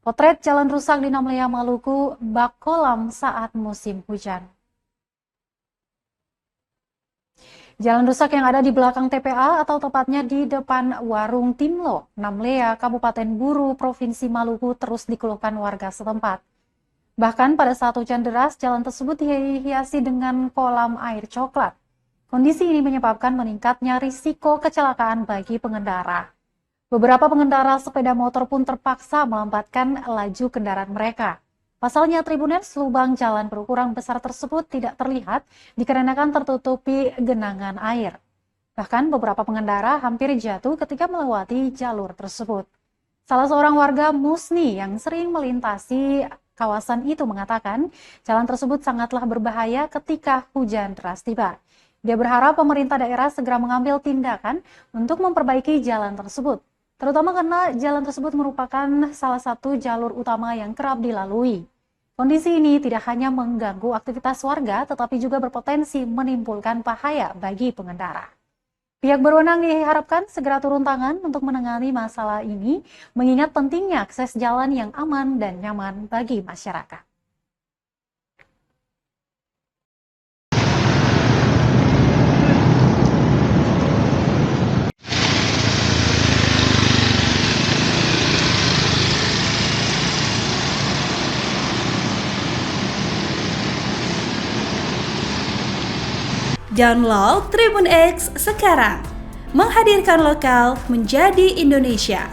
Potret jalan rusak di Namlea, Maluku, bak kolam saat musim hujan. Jalan rusak yang ada di belakang TPA atau tepatnya di depan Warung Timlo, Namlea, Kabupaten Buru, Provinsi Maluku terus dikeluhkan warga setempat. Bahkan pada saat hujan deras, jalan tersebut dihiasi dengan kolam air coklat. Kondisi ini menyebabkan meningkatnya risiko kecelakaan bagi pengendara. Beberapa pengendara sepeda motor pun terpaksa melambatkan laju kendaraan mereka. Pasalnya Tribuners, lubang jalan berukuran besar tersebut tidak terlihat dikarenakan tertutupi genangan air. Bahkan beberapa pengendara hampir jatuh ketika melewati jalur tersebut. Salah seorang warga Musni yang sering melintasi kawasan itu mengatakan jalan tersebut sangatlah berbahaya ketika hujan deras tiba. Dia berharap pemerintah daerah segera mengambil tindakan untuk memperbaiki jalan tersebut, terutama karena jalan tersebut merupakan salah satu jalur utama yang kerap dilalui. Kondisi ini tidak hanya mengganggu aktivitas warga, tetapi juga berpotensi menimbulkan bahaya bagi pengendara. Pihak berwenang diharapkan segera turun tangan untuk menangani masalah ini, mengingat pentingnya akses jalan yang aman dan nyaman bagi masyarakat. Download Tribun X sekarang, menghadirkan lokal menjadi Indonesia.